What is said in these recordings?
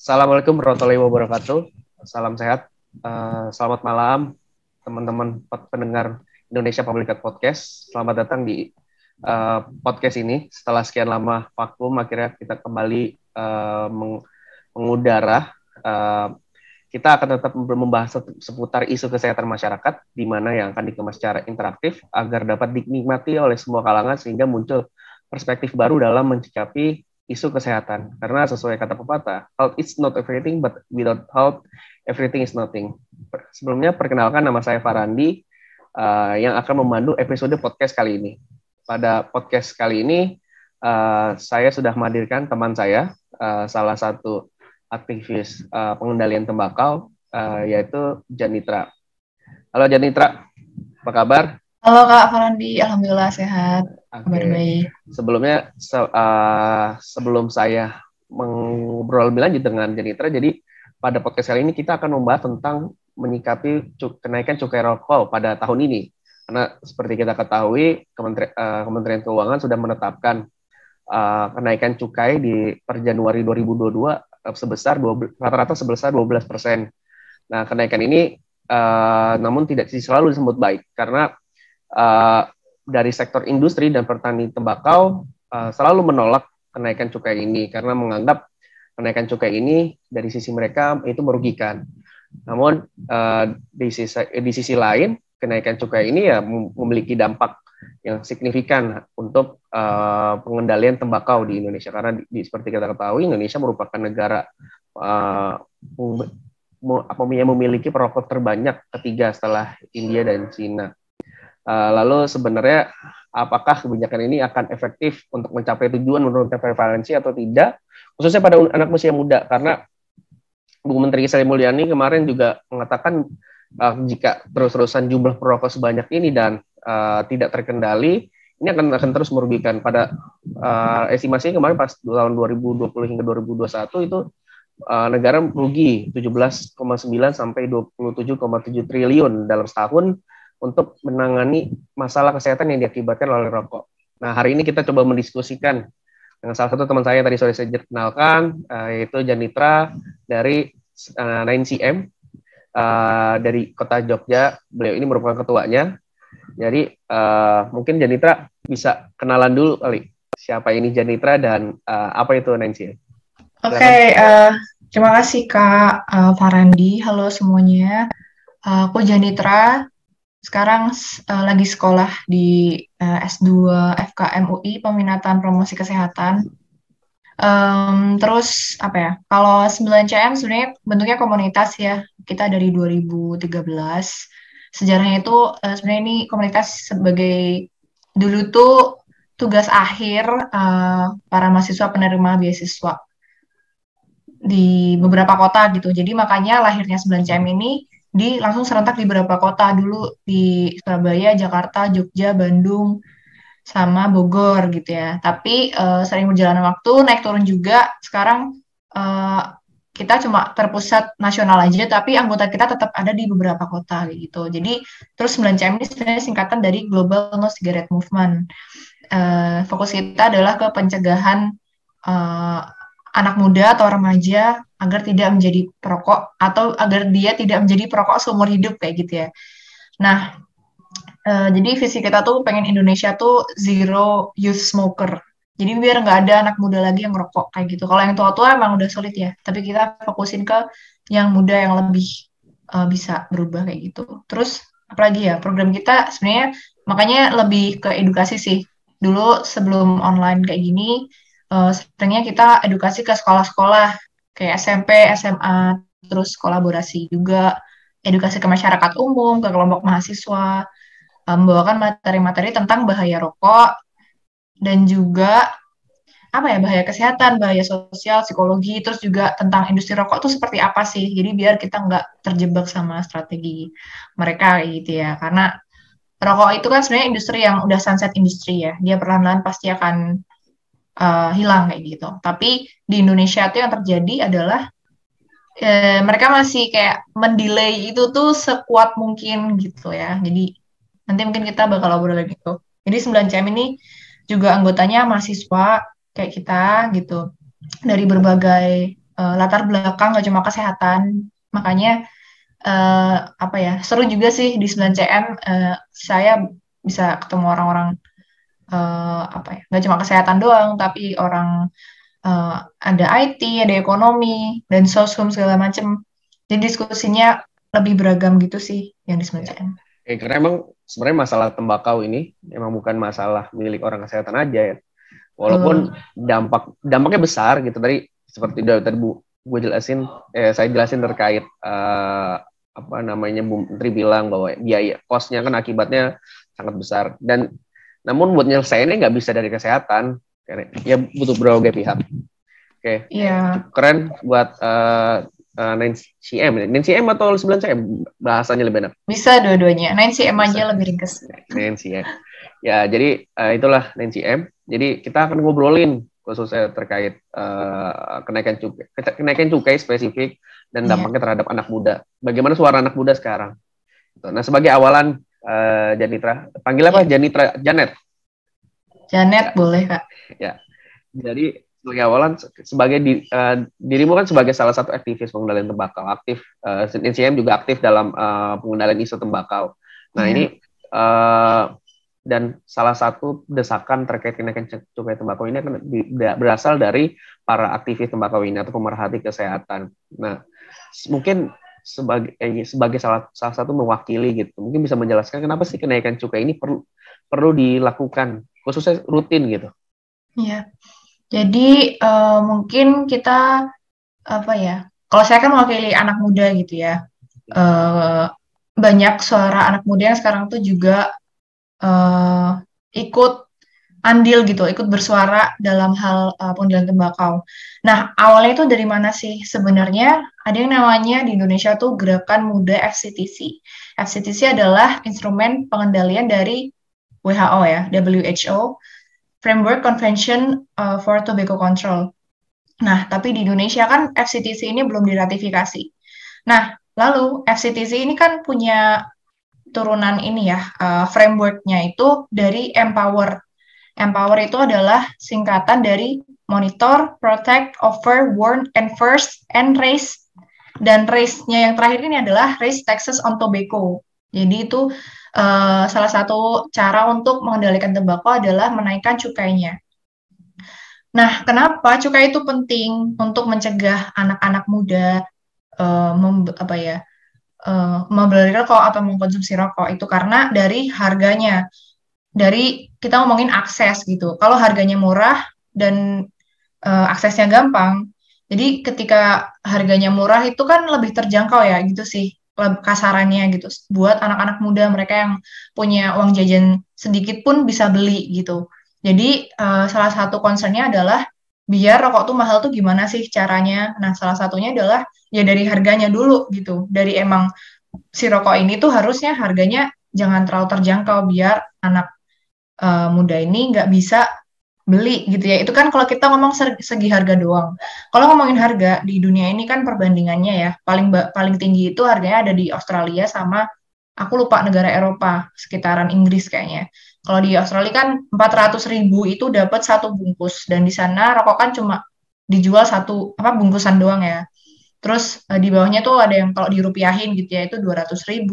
Assalamualaikum warahmatullahi wabarakatuh. Salam sehat. Selamat malam, teman-teman pendengar Indonesia Public Health Podcast. Selamat datang di podcast ini. Setelah sekian lama vakum, akhirnya kita kembali mengudara. Kita akan tetap membahas seputar isu kesehatan masyarakat, di mana yang akan dikemas secara interaktif agar dapat dinikmati oleh semua kalangan sehingga muncul perspektif baru dalam mencikapi isu kesehatan. Karena sesuai kata pepatah, health is not everything, but without health, everything is nothing. Sebelumnya, perkenalkan nama saya Farandi, yang akan memandu episode podcast kali ini. Pada podcast kali ini, saya sudah menghadirkan teman saya, salah satu aktivis pengendalian tembakau, yaitu Janitra. Halo Janitra, apa kabar? Halo Kak Farandi, Alhamdulillah sehat, kabar Oke. baik. Sebelumnya, sebelum saya mengobrol lebih lanjut dengan Janitra, jadi pada podcast kali ini kita akan membahas tentang menyikapi kenaikan cukai rokok pada tahun ini. Karena seperti kita ketahui, Kementerian Keuangan sudah menetapkan kenaikan cukai per Januari 2022 rata-rata sebesar 12%. Nah, kenaikan ini namun tidak selalu disebut baik karena dari sektor industri dan petani tembakau selalu menolak kenaikan cukai ini karena menganggap kenaikan cukai ini dari sisi mereka itu merugikan. Namun di sisi lain kenaikan cukai ini ya memiliki dampak yang signifikan untuk pengendalian tembakau di Indonesia karena seperti kita ketahui Indonesia merupakan negara yang memiliki perokok terbanyak ketiga setelah India dan Cina. Lalu sebenarnya apakah kebijakan ini akan efektif untuk mencapai tujuan menurunkan prevalensi atau tidak, khususnya pada anak usia muda, karena Bu Menteri Sri Mulyani kemarin juga mengatakan jika terus-terusan jumlah perokok sebanyak ini dan tidak terkendali, ini akan terus merugikan. Pada estimasinya kemarin pas tahun 2020 hingga 2021 itu negara merugi 17,9 sampai 27,7 triliun dalam setahun untuk menangani masalah kesehatan yang diakibatkan oleh rokok. Nah, hari ini kita coba mendiskusikan dengan salah satu teman saya tadi sore saya kenalkan, yaitu Janitra dari 9cm dari Kota Jogja. Beliau ini merupakan ketuanya. Jadi mungkin Janitra bisa kenalan dulu kali. Siapa ini Janitra dan apa itu 9cm? Oke, terima kasih Kak Farandi. Halo semuanya. Aku Janitra. Sekarang lagi sekolah di S2 FKM UI Peminatan Promosi Kesehatan. Terus apa ya? Kalau 9CM sebenarnya bentuknya komunitas ya. Kita dari 2013. Sejarahnya itu sebenarnya ini komunitas sebagai dulu tuh tugas akhir para mahasiswa penerima beasiswa di beberapa kota gitu. Jadi makanya lahirnya 9CM ini langsung serentak di beberapa kota dulu di Surabaya, Jakarta, Jogja, Bandung, sama Bogor gitu ya. Tapi sering berjalannya waktu naik turun juga. Sekarang kita cuma terpusat nasional aja, tapi anggota kita tetap ada di beberapa kota gitu. Jadi terus 9CM ini sebenarnya singkatan dari Global No Cigarette Movement. Fokus kita adalah ke pencegahan anak muda atau remaja agar tidak menjadi perokok atau agar dia tidak menjadi perokok seumur hidup kayak gitu ya. Nah, jadi visi kita tuh pengen Indonesia tuh zero youth smoker. Jadi biar nggak ada anak muda lagi yang ngerokok kayak gitu. Kalau yang tua-tua emang udah sulit ya. Tapi kita fokusin ke yang muda yang lebih bisa berubah kayak gitu. Terus apalagi ya program kita sebenarnya makanya lebih ke edukasi sih. Dulu sebelum online kayak gini, seringnya kita edukasi ke sekolah-sekolah kayak SMP, SMA, terus kolaborasi juga edukasi ke masyarakat umum, ke kelompok mahasiswa, membawakan materi-materi tentang bahaya rokok dan juga apa ya bahaya kesehatan, bahaya sosial, psikologi, terus juga tentang industri rokok itu seperti apa sih. Jadi biar kita nggak terjebak sama strategi mereka gitu ya. Karena rokok itu kan sebenarnya industri yang udah sunset industri ya. Dia perlahan-lahan pasti akan hilang kayak gitu. Tapi di Indonesia itu yang terjadi adalah mereka masih kayak mendelay itu tuh sekuat mungkin gitu ya. Jadi nanti mungkin kita bakal ngobrol lagi gitu. Jadi 9CM ini juga anggotanya mahasiswa kayak kita gitu dari berbagai latar belakang, nggak cuma kesehatan. Makanya apa ya, seru juga sih di 9CM, saya bisa ketemu orang-orang, apa ya, nggak cuma kesehatan doang, tapi orang, ada IT, ada ekonomi, dan soshum segala macem. Jadi diskusinya lebih beragam gitu sih yang di Ya. 9CM. Karena emang sebenarnya masalah tembakau ini emang bukan masalah milik orang kesehatan aja ya. Walaupun Betul. dampaknya besar gitu tadi seperti tadi gue jelasin, saya jelasin terkait apa namanya Bu Menteri bilang bahwa biaya kosnya kan akibatnya sangat besar dan namun buat nyelesainnya nggak bisa dari kesehatan, ya butuh berbagai pihak. Oke, Iya, keren buat 9CM, 9CM atau 9CM bahasanya lebih enak. bisa dua-duanya. 9CM aja Bisa. lebih ringkas. Nancy ya. Ya, jadi itulah Nancy M. Jadi kita akan ngobrolin khususnya terkait kenaikan cukai spesifik dan Iya, dampaknya terhadap anak muda. Bagaimana suara anak muda sekarang? Nah, sebagai awalan Janitra, panggil apa? iya. Janitra, Janet. Janet Ya, boleh, Kak. ya. Jadi sebagai awalan sebagai dirimu kan sebagai salah satu aktivis pengendalian tembakau, aktif NCM juga aktif dalam pengendalian isu tembakau. Nah, Iya, ini dan salah satu desakan terkait kenaikan cukai tembakau ini akan berasal dari para aktivis tembakau ini atau pemerhati kesehatan. Nah, mungkin sebagai salah satu mewakili gitu, mungkin bisa menjelaskan kenapa sih kenaikan cukai ini perlu dilakukan, khususnya rutin gitu. iya. Jadi mungkin kita apa ya? Kalau saya kan mewakili anak muda gitu ya. eh Banyak suara anak muda yang sekarang tuh juga eh ikut andil gitu, ikut bersuara dalam hal pengendalian tembakau. Nah, awalnya itu dari mana sih? Sebenarnya ada yang namanya di Indonesia tuh Gerakan Muda FCTC. FCTC adalah instrumen pengendalian dari WHO ya, WHO, Framework Convention for Tobacco Control. Nah, tapi di Indonesia kan FCTC ini belum diratifikasi. Nah, lalu FCTC ini kan punya turunan ini ya, framework-nya itu dari Empower. Empower itu adalah singkatan dari Monitor, Protect, Offer, Warn, Enforce, and Raise. Dan raise-nya yang terakhir ini adalah Raise Taxes on Tobacco. Jadi itu salah satu cara untuk mengendalikan tembakau adalah menaikkan cukainya. Nah, kenapa cukai itu penting untuk mencegah anak-anak muda apa ya, membeli rokok atau mengkonsumsi rokok itu karena dari harganya, dari kita ngomongin akses gitu. Kalau harganya murah dan aksesnya gampang, jadi ketika harganya murah itu kan lebih terjangkau ya gitu sih kasarannya gitu. Buat anak-anak muda mereka yang punya uang jajan sedikit pun bisa beli gitu. Jadi salah satu concernnya adalah biar rokok tuh mahal tuh gimana sih caranya. Nah, salah satunya adalah ya dari harganya dulu gitu. Dari emang si rokok ini tuh harusnya harganya jangan terlalu terjangkau biar anak muda ini nggak bisa beli gitu ya. Itu kan kalau kita ngomong segi harga doang. Kalau ngomongin harga di dunia ini kan perbandingannya ya, paling tinggi itu harganya ada di Australia sama aku lupa negara Eropa, sekitaran Inggris kayaknya. Kalau di Australia kan 400.000 itu dapat satu bungkus dan di sana rokok kan cuma dijual satu apa bungkusan doang ya. Terus di bawahnya tuh ada yang kalau dirupiahin gitu ya itu 200.000,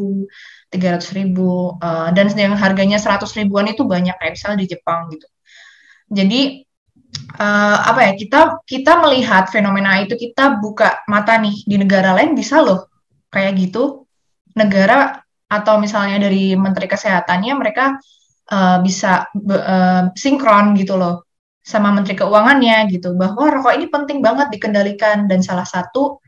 300.000, dan yang harganya 100 ribuan itu banyak kayak misalnya di Jepang gitu. Jadi apa ya kita kita melihat fenomena itu kita buka mata nih di negara lain bisa loh kayak gitu negara atau misalnya dari Menteri Kesehatannya mereka bisa sinkron gitu loh sama Menteri Keuangannya gitu bahwa rokok ini penting banget dikendalikan dan salah satu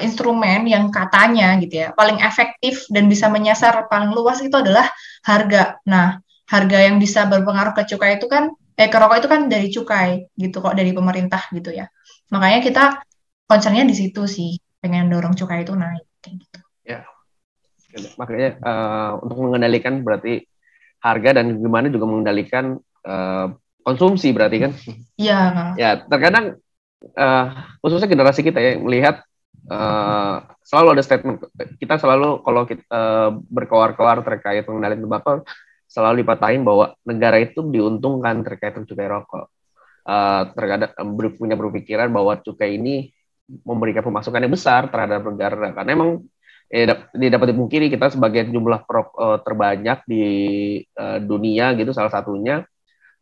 instrumen yang katanya gitu ya paling efektif dan bisa menyasar paling luas itu adalah harga. Nah, harga yang bisa berpengaruh ke cukai itu kan ke rokok itu kan dari cukai gitu kok dari pemerintah gitu ya. Makanya kita concernnya di situ sih, pengen dorong cukai itu naik kayak gitu. Ya, makanya untuk mengendalikan berarti harga dan gimana juga mengendalikan konsumsi berarti kan. Iya, Ya, terkadang uh, khususnya generasi kita ya melihat selalu ada statement kita selalu kalau kita berkoar-koar terkait pengendalian tembakau selalu dipatahin bahwa negara itu diuntungkan terkait cukai rokok. Terkadang punya berpikiran bahwa cukai ini memberikan pemasukan yang besar terhadap negara. Karena emang tidak dapat dipungkiri kita sebagai jumlah terbanyak di dunia gitu salah satunya.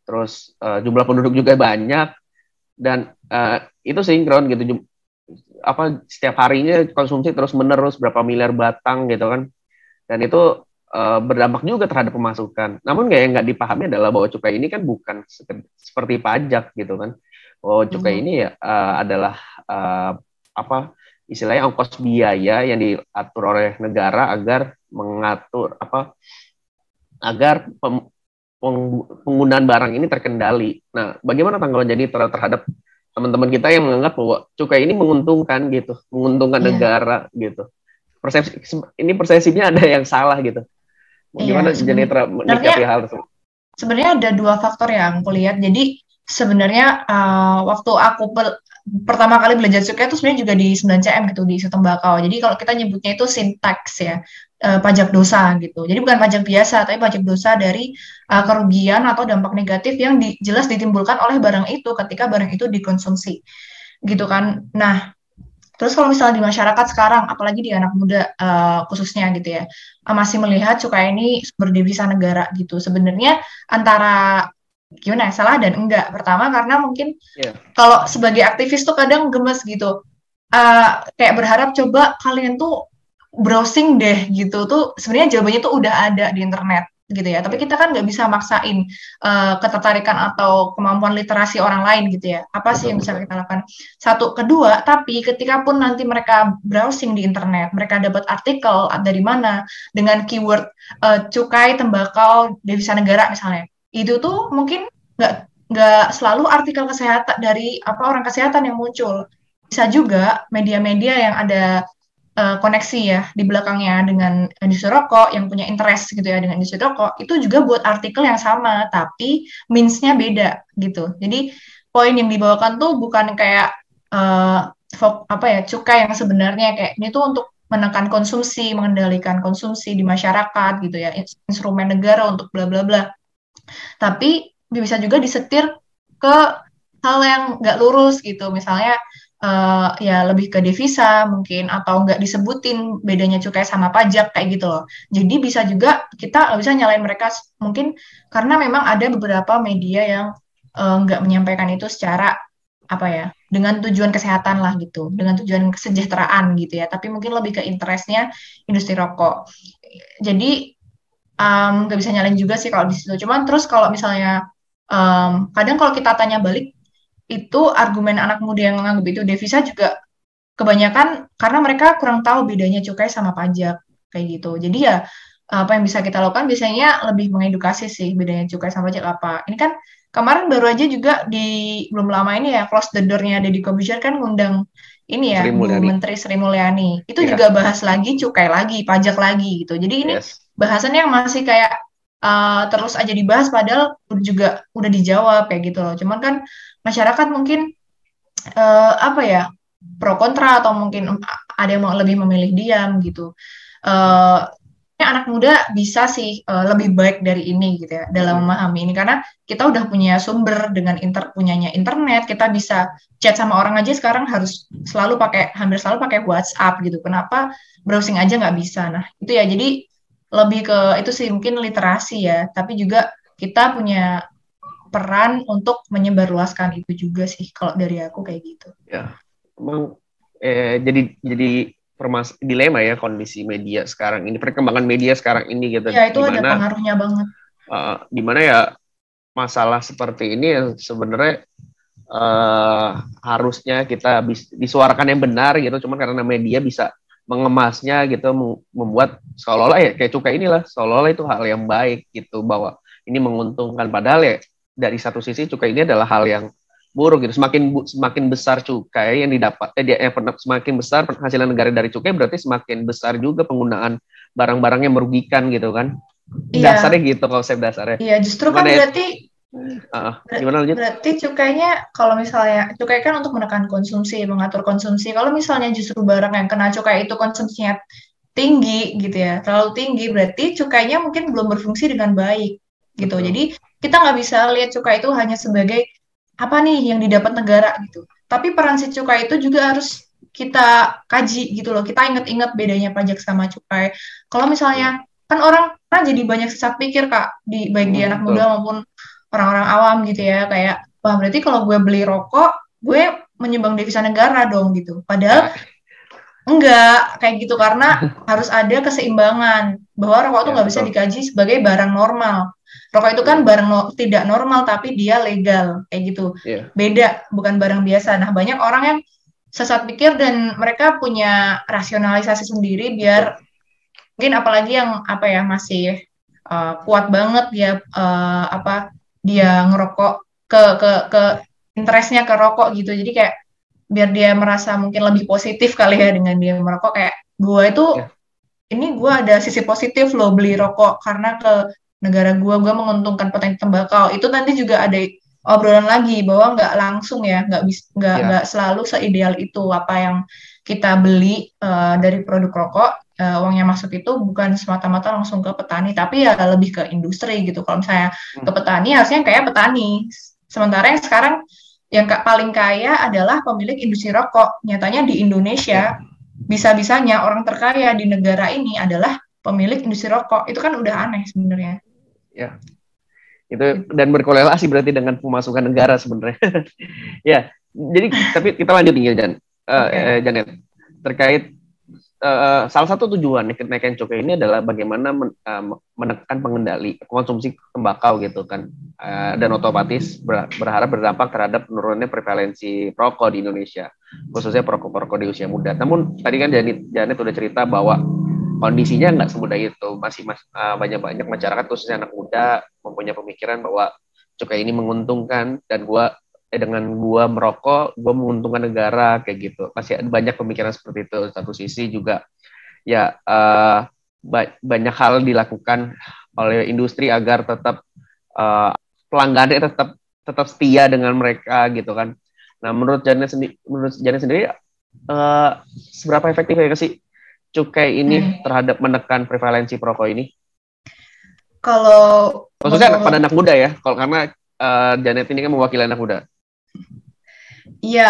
Terus jumlah penduduk juga banyak dan itu sinkron gitu. Setiap harinya konsumsi terus menerus berapa miliar batang gitu kan. Dan itu berdampak juga terhadap pemasukan. Namun yang nggak dipahami adalah bahwa cukai ini kan bukan seperti pajak gitu kan. Oh, cukai ini ya adalah istilahnya ongkos biaya yang diatur oleh negara agar mengatur agar penggunaan barang ini terkendali. Nah, bagaimana tanggapan jadi terhadap teman-teman kita yang menganggap bahwa cukai ini menguntungkan gitu, menguntungkan negara gitu. Persepsinya ada yang salah gitu. Bagaimana jadi menyikapi hal tersebut? Sebenarnya ada dua faktor yang aku lihat. Jadi sebenarnya waktu aku pertama kali belajar cukai itu sebenarnya juga di 9CM gitu, di isu tembakau. Jadi kalau kita nyebutnya itu sin tax ya, pajak dosa gitu. Jadi bukan pajak biasa, tapi pajak dosa dari kerugian atau dampak negatif yang jelas ditimbulkan oleh barang itu ketika barang itu dikonsumsi gitu kan. Nah, terus kalau misalnya di masyarakat sekarang, apalagi di anak muda khususnya gitu ya, masih melihat cukai ini sumber devisa negara gitu. Sebenarnya antara gimana ya, salah dan enggak. Pertama karena mungkin kalau sebagai aktivis tuh kadang gemes gitu. Kayak berharap coba kalian tuh browsing deh gitu tuh. Sebenarnya jawabannya tuh udah ada di internet gitu ya. Tapi kita kan nggak bisa maksain ketertarikan atau kemampuan literasi orang lain gitu ya. Apa sih yang bisa kita lakukan? Satu, kedua, tapi ketika pun nanti mereka browsing di internet, mereka dapat artikel dari mana dengan keyword cukai, tembakau, devisa negara misalnya. Itu tuh mungkin nggak selalu artikel kesehatan dari orang kesehatan yang muncul. Bisa juga media-media yang ada koneksi ya di belakangnya dengan industri rokok yang punya interest gitu ya dengan industri rokok, itu juga buat artikel yang sama tapi means-nya beda gitu. Jadi poin yang dibawakan tuh bukan kayak cukai yang sebenarnya kayak ini tuh untuk menekan konsumsi, mengendalikan konsumsi di masyarakat gitu ya, instrumen negara untuk bla bla bla. Tapi bisa juga disetir ke hal yang nggak lurus gitu, misalnya ya lebih ke devisa mungkin, atau nggak disebutin bedanya cukai sama pajak kayak gitu loh. Jadi bisa juga kita bisa nyalain mereka mungkin karena memang ada beberapa media yang nggak menyampaikan itu secara dengan tujuan kesehatan lah gitu, dengan tujuan kesejahteraan gitu ya, tapi mungkin lebih ke interestnya industri rokok. Jadi nggak bisa nyalain juga sih kalau di situ. Cuman terus kalau misalnya kadang kalau kita tanya balik, itu argumen anak muda yang menganggap itu devisa juga kebanyakan karena mereka kurang tahu bedanya cukai sama pajak kayak gitu. Jadi ya apa yang bisa kita lakukan biasanya lebih mengedukasi sih bedanya cukai sama pajak apa. Ini kan kemarin baru aja juga belum lama ini ya close the door-nya Deddy Corbuzier kan ngundang ini ya Bu Menteri Sri Mulyani. Itu juga bahas lagi cukai lagi, pajak lagi gitu. Jadi ini bahasannya yang masih kayak terus aja dibahas padahal juga udah dijawab kayak gitu loh. Cuman kan masyarakat mungkin pro kontra atau mungkin ada yang mau lebih memilih diam gitu. Anak muda bisa sih lebih baik dari ini gitu ya dalam memahami ini karena kita udah punya sumber dengan punyanya internet, kita bisa chat sama orang aja sekarang hampir selalu pakai WhatsApp gitu. Kenapa browsing aja nggak bisa? Nah itu ya, jadi lebih ke itu sih mungkin literasi ya, tapi juga kita punya peran untuk menyebarluaskan itu juga sih kalau dari aku kayak gitu. Ya, emang jadi dilema ya kondisi media sekarang ini, perkembangan media sekarang ini gitu. Ya itu ada pengaruhnya banget. Dimana ya masalah seperti ini yang sebenarnya harusnya kita disuarakan yang benar gitu, cuman karena media bisa mengemasnya gitu, membuat seolah-olah ya kayak cukai inilah seolah-olah itu hal yang baik gitu, bahwa ini menguntungkan, padahal ya dari satu sisi cukai ini adalah hal yang buruk gitu. Semakin besar cukai yang didapat, semakin besar penghasilan negara dari cukai, berarti semakin besar juga penggunaan barang-barang yang merugikan gitu kan. Dasarnya gitu konsep dasarnya. Iya, justru kan berarti berarti cukainya, kalau misalnya cukai kan untuk menekan konsumsi, mengatur konsumsi. Kalau misalnya justru barang yang kena cukai itu konsumsinya tinggi gitu ya, terlalu tinggi, berarti cukainya mungkin belum berfungsi dengan baik gitu. Betul. Jadi kita nggak bisa lihat cukai itu hanya sebagai apa nih yang didapat negara gitu. Tapi peran si cukai itu juga harus kita kaji gitu loh. Kita inget-inget bedanya pajak sama cukai. Kalau misalnya kan orang kan jadi banyak sesat pikir Kak, baik di anak Betul. muda maupun orang-orang awam gitu ya, kayak wah berarti kalau gue beli rokok, gue menyumbang devisa negara dong gitu. Padahal Ya, enggak kayak gitu karena harus ada keseimbangan bahwa rokok itu ya nggak bisa betul. dikaji sebagai barang normal. Rokok itu kan barang tidak normal tapi dia legal kayak gitu. Ya, Beda, bukan barang biasa. Nah, banyak orang yang sesat pikir dan mereka punya rasionalisasi sendiri biar betul. mungkin apalagi yang apa ya masih kuat banget dia apa dia ngerokok ke interestnya ke rokok gitu. Jadi kayak biar dia merasa mungkin lebih positif kali ya dengan dia merokok kayak gue itu Ya, ini gue ada sisi positif loh beli rokok karena ke negara gue menguntungkan petani tembakau itu nanti juga ada obrolan lagi bahwa nggak langsung ya nggak ya, selalu seideal itu apa yang kita beli dari produk rokok uangnya masuk itu bukan semata-mata langsung ke petani tapi ya lebih ke industri gitu kalau misalnya ke petani harusnya kayak petani sementara yang sekarang yang paling kaya adalah pemilik industri rokok. Nyatanya di Indonesia, ya, bisa-bisanya orang terkaya di negara ini adalah pemilik industri rokok. Itu kan udah aneh sebenarnya. ya. Itu dan berkorelasi berarti dengan pemasukan negara sebenarnya. Ya, jadi tapi kita lanjut nih Jan, Oke. Janet, terkait salah satu tujuan kenaikan cukai ini adalah bagaimana menekan pengendali konsumsi tembakau gitu kan. Dan otomatis berharap berdampak terhadap penurunannya prevalensi perokok di Indonesia, khususnya perokok-perokok di usia muda. Namun tadi kan Janet udah cerita bahwa kondisinya nggak semudah itu, masih banyak masyarakat khususnya anak muda mempunyai pemikiran bahwa cukai ini menguntungkan dan dengan gua merokok, gua menguntungkan negara kayak gitu. Masih ada banyak pemikiran seperti itu. Satu sisi juga ya banyak hal dilakukan oleh industri agar tetap pelanggannya tetap setia dengan mereka gitu kan. Nah, menurut Janet sendiri seberapa efektif ya sih cukai ini Hmm. terhadap menekan prevalensi perokok ini? Kalau Khususnya pada menurut anak muda ya, kalau karena Janet ini kan mewakili anak muda. Iya,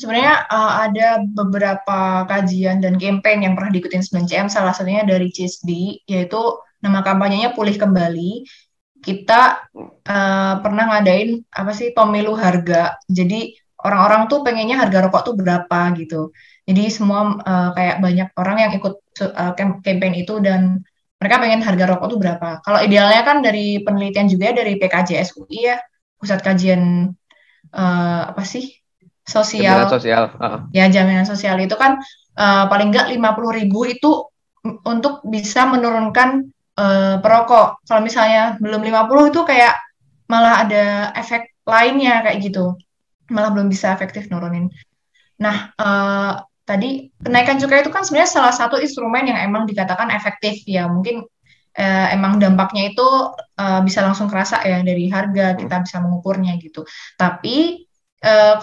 sebenarnya ada beberapa kajian dan campaign yang pernah diikutin 9CM, salah satunya dari CISD, yaitu nama kampanyenya Pulih Kembali. Kita pernah ngadain apa sih pemilu harga. Jadi orang-orang tuh pengennya harga rokok tuh berapa gitu. Jadi semua kayak banyak orang yang ikut campaign itu dan mereka pengen harga rokok tuh berapa. Kalau idealnya kan dari penelitian juga dari PKJS UI ya, Pusat Kajian apa sih Jaminan sosial sosial. ya jaminan sosial itu kan paling nggak 50.000 itu untuk bisa menurunkan perokok. Kalau misalnya belum 50 itu kayak malah ada efek lainnya kayak gitu. Malah belum bisa efektif nurunin. Nah, tadi kenaikan cukai itu kan sebenarnya salah satu instrumen yang emang dikatakan efektif ya. Mungkin emang dampaknya itu bisa langsung kerasa ya dari harga kita bisa mengukurnya gitu. Tapi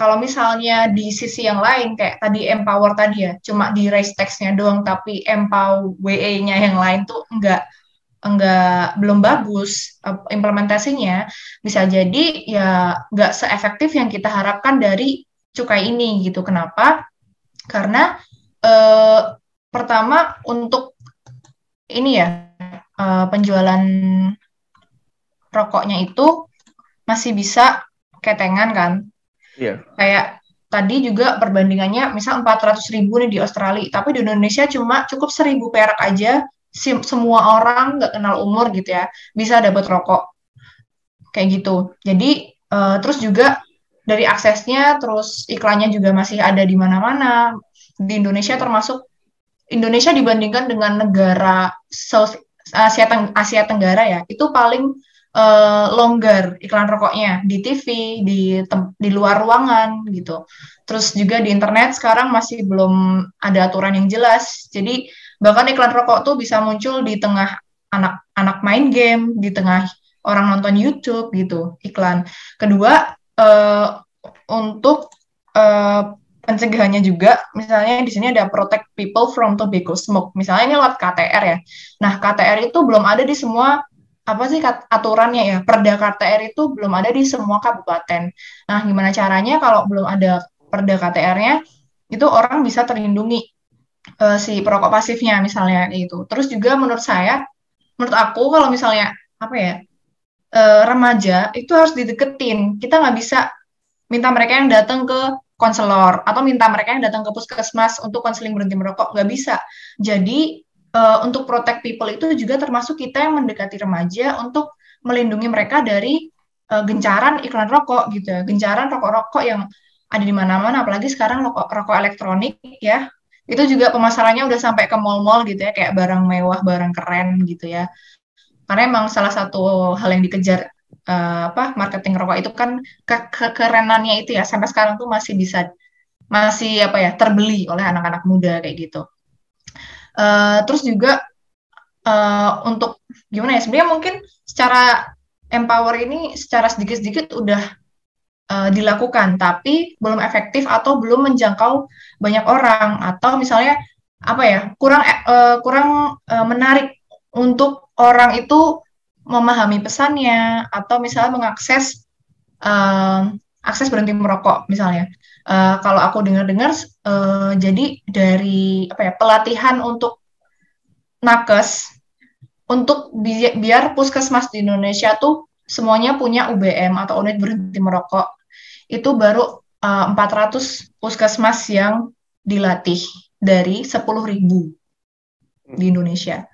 kalau misalnya di sisi yang lain kayak tadi empower tadi ya, cuma di raise tax-nya doang tapi empower WA-nya yang lain tuh belum bagus implementasinya, bisa jadi ya nggak seefektif yang kita harapkan dari cukai ini gitu. Kenapa? Karena eh, pertama untuk ini ya penjualan rokoknya itu masih bisa ketengan kan. Iya. Kayak tadi juga perbandingannya misal 400.000 nih di Australia, tapi di Indonesia cuma cukup 1.000 perak aja semua orang nggak kenal umur gitu ya bisa dapat rokok kayak gitu. Jadi terus juga dari aksesnya terus iklannya juga masih ada di mana-mana di Indonesia termasuk Indonesia dibandingkan dengan negara Asia Tenggara ya itu paling longgar iklan rokoknya di TV di luar ruangan gitu. Terus juga di internet sekarang masih belum ada aturan yang jelas. Jadi bahkan iklan rokok tuh bisa muncul di tengah anak-anak main game, di tengah orang nonton YouTube gitu iklan. Kedua untuk pencegahannya juga, misalnya di sini ada protect people from tobacco smoke. Misalnya ini lewat KTR ya. Nah, KTR itu belum ada di semua apa sih aturannya ya. Perda KTR itu belum ada di semua kabupaten. Nah, gimana caranya kalau belum ada perda KTR-nya? itu orang bisa terlindungi si perokok pasifnya misalnya itu. Terus juga menurut aku kalau misalnya apa ya remaja itu harus dideketin. Kita nggak bisa minta mereka yang datang ke konselor atau minta mereka yang datang ke puskesmas untuk konseling berhenti merokok, nggak bisa. Jadi untuk protect people itu juga termasuk kita yang mendekati remaja untuk melindungi mereka dari gencaran iklan rokok gitu ya, gencaran rokok-rokok yang ada di mana-mana, apalagi sekarang rokok elektronik ya, itu juga pemasarannya udah sampai ke mall-mall gitu ya, kayak barang mewah, barang keren gitu ya. Karena emang salah satu hal yang dikejar marketing rokok itu kan kekerenannya itu ya, sampai sekarang tuh masih apa ya terbeli oleh anak-anak muda kayak gitu. Terus juga untuk gimana ya sebenarnya mungkin secara empower ini secara sedikit-sedikit udah dilakukan tapi belum efektif atau belum menjangkau banyak orang atau misalnya apa ya kurang menarik untuk orang itu memahami pesannya atau misalnya mengakses akses berhenti merokok misalnya. Kalau aku dengar-dengar jadi dari apa ya pelatihan untuk nakes untuk biar puskesmas di Indonesia tuh semuanya punya UBM atau unit berhenti merokok. Itu baru 400 puskesmas yang dilatih dari 10.000 di Indonesia.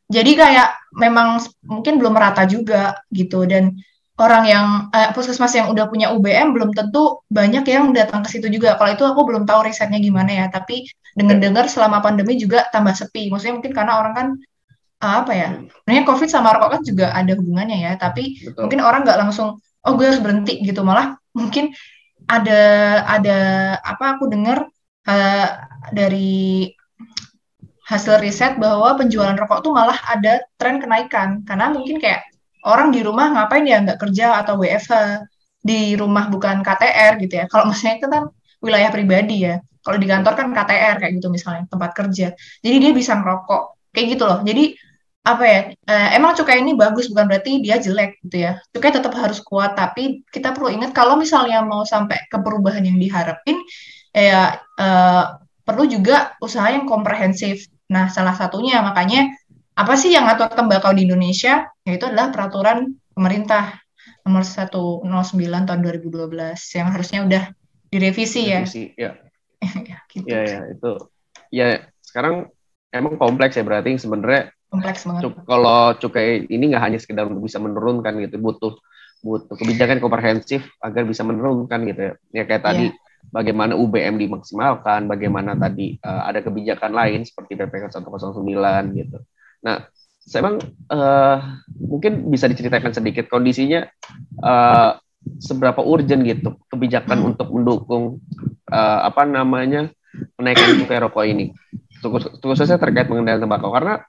Jadi kayak memang mungkin belum merata juga gitu dan orang yang puskesmas yang udah punya UBM belum tentu banyak yang datang ke situ juga. Kalau itu aku belum tahu risetnya gimana ya, tapi dengar-dengar selama pandemi juga tambah sepi. Maksudnya mungkin karena orang kan apa ya? Sebenarnya COVID sama rokok kan juga ada hubungannya ya, tapi Betul. mungkin orang nggak langsung oh gue harus berhenti gitu. Malah mungkin ada apa aku dengar dari hasil riset bahwa penjualan rokok tuh malah ada tren kenaikan karena mungkin kayak orang di rumah ngapain ya nggak kerja atau WFH di rumah bukan KTR gitu ya. Kalau misalnya itu kan wilayah pribadi ya. Kalau di kantor kan KTR kayak gitu misalnya tempat kerja. Jadi dia bisa ngerokok kayak gitu loh. Jadi apa ya emang cukai ini bagus bukan berarti dia jelek gitu ya. Cukai tetap harus kuat tapi kita perlu ingat kalau misalnya mau sampai ke perubahan yang diharapin ya perlu juga usaha yang komprehensif. Nah, salah satunya makanya apa sih yang ngatur tembakau di Indonesia? Yaitu adalah peraturan pemerintah nomor 109 tahun 2012 yang harusnya udah direvisi ya. Ya. Gitu. Ya, itu. Ya, sekarang emang kompleks ya berarti sebenarnya. Kompleks banget. Kalau cukai ini nggak hanya sekedar untuk bisa menurunkan gitu, butuh kebijakan komprehensif agar bisa menurunkan gitu ya. Ya kayak tadi bagaimana UBM dimaksimalkan, bagaimana tadi ada kebijakan lain seperti PPK 109 gitu. Nah, saya emang mungkin bisa diceritakan sedikit kondisinya seberapa urgent gitu kebijakan untuk mendukung kenaikan cukai rokok ini. Khususnya terkait pengendalian tembakau karena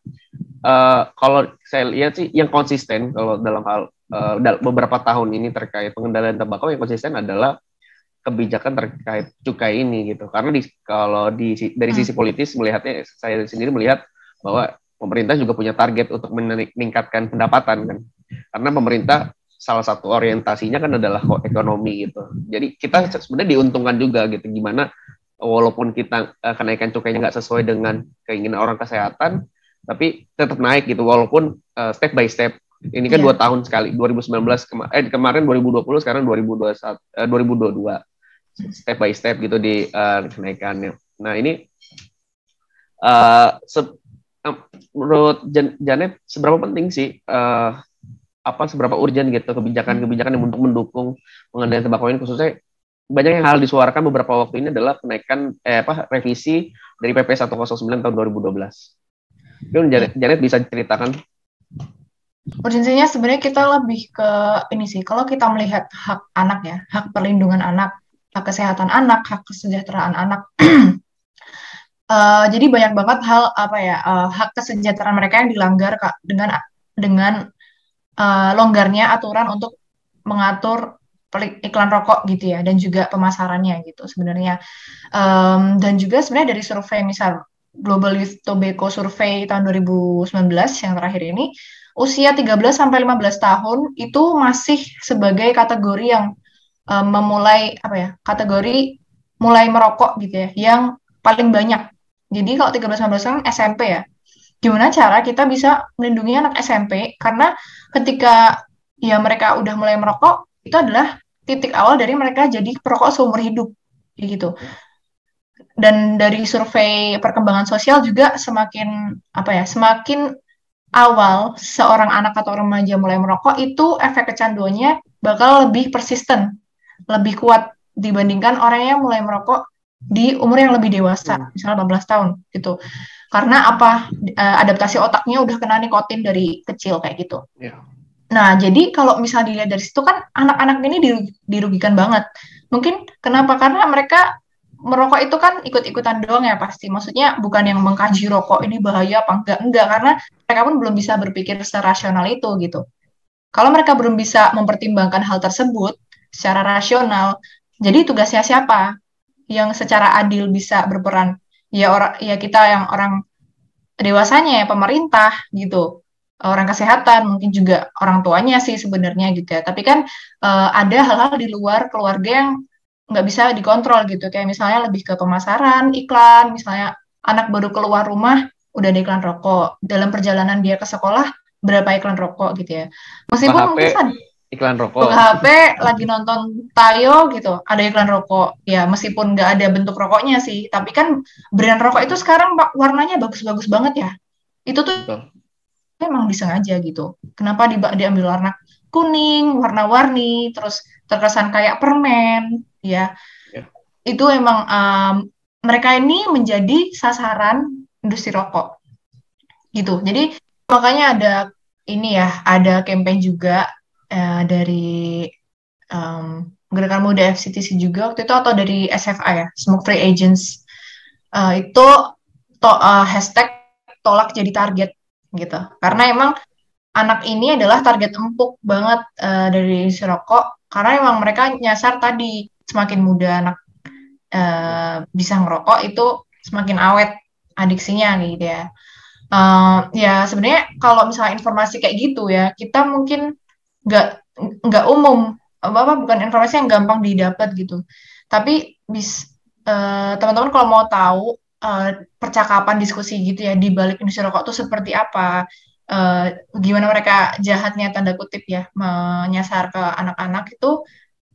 kalau saya lihat sih yang konsisten kalau dalam hal beberapa tahun ini terkait pengendalian tembakau yang konsisten adalah kebijakan terkait cukai ini gitu karena dari sisi politis melihatnya saya sendiri melihat bahwa pemerintah juga punya target untuk meningkatkan pendapatan kan karena pemerintah salah satu orientasinya kan adalah ekonomi gitu jadi kita sebenarnya diuntungkan juga gitu gimana walaupun kita kenaikan cukainya nggak sesuai dengan keinginan orang kesehatan tapi tetap naik gitu walaupun step by step ini kan 2 tahun sekali 2019 kemarin 2020 sekarang 2022 step by step gitu di kenaikannya. Nah ini menurut Janet seberapa penting sih seberapa urgent gitu kebijakan-kebijakan yang untuk mendukung pengendalian tembakau ini khususnya banyak yang hal disuarakan beberapa waktu ini adalah kenaikan revisi dari PP 109 tahun 2012. Janet bisa ceritakan? Urgensinya sebenarnya kita lebih ke ini sih kalau kita melihat hak anak ya, hak perlindungan anak, hak kesehatan anak, hak kesejahteraan anak. Jadi banyak banget hal hak kesejahteraan mereka yang dilanggar Kak dengan longgarnya aturan untuk mengatur iklan rokok gitu ya dan juga pemasarannya gitu sebenarnya. Dan juga sebenarnya dari survei misal Global Youth Tobacco Survey tahun 2019 yang terakhir ini usia 13 sampai 15 tahun itu masih sebagai kategori yang memulai kategori mulai merokok gitu ya, yang paling banyak. Jadi kalau 13-15 tahun SMP ya, gimana cara kita bisa melindungi anak SMP? Karena ketika ya mereka udah mulai merokok, itu adalah titik awal dari mereka jadi perokok seumur hidup, kayak gitu. Dan dari survei perkembangan sosial juga semakin apa ya, semakin awal seorang anak atau remaja mulai merokok itu efek kecanduannya bakal lebih persisten, lebih kuat dibandingkan orang yang mulai merokok di umur yang lebih dewasa, misalnya 18 tahun gitu. Karena apa? Adaptasi otaknya udah kena nikotin dari kecil kayak gitu. Yeah. Nah, jadi kalau misalnya dilihat dari situ kan anak-anak ini dirugikan banget. Mungkin kenapa? Karena mereka merokok itu kan ikut-ikutan doang ya pasti. Maksudnya bukan yang mengkaji rokok ini bahaya apa enggak, karena mereka pun belum bisa berpikir serasional itu gitu. Kalau mereka belum bisa mempertimbangkan hal tersebut secara rasional, jadi tugasnya siapa yang secara adil bisa berperan? Ya orang, ya kita yang orang dewasanya ya pemerintah gitu, orang kesehatan, mungkin juga orang tuanya sih sebenarnya gitu ya. Tapi kan ada hal-hal di luar keluarga yang nggak bisa dikontrol gitu, kayak misalnya lebih ke pemasaran iklan, misalnya anak baru keluar rumah udah ada iklan rokok, dalam perjalanan dia ke sekolah berapa iklan rokok gitu ya, Buka meskipun HP, mungkin iklan buka rokok. HP lagi nonton Tayo gitu, ada iklan rokok. Ya, meskipun nggak ada bentuk rokoknya sih, tapi kan brand rokok itu sekarang warnanya bagus-bagus banget ya. Itu tuh Betul. emang disengaja gitu. Kenapa diambil warna kuning, warna-warni, terus terkesan kayak permen, ya. Ya. Itu emang mereka ini menjadi sasaran industri rokok gitu. Jadi makanya ada ini ya, ada campaign juga dari Gerakan Muda FCTC juga waktu itu, atau dari SFA ya, Smoke Free Agents. Itu hashtag tolak jadi target gitu. Karena emang anak ini adalah target empuk banget dari industri rokok, karena emang mereka nyasar tadi, semakin muda anak bisa ngerokok itu semakin awet adiksinya gitu ya. Ya sebenarnya kalau misalnya informasi kayak gitu ya, kita mungkin nggak nggak umum, apa bukan informasi yang gampang didapat gitu. Tapi teman-teman kalau mau tahu percakapan diskusi gitu ya di balik industri rokok itu seperti apa, gimana mereka jahatnya tanda kutip ya menyasar ke anak-anak, itu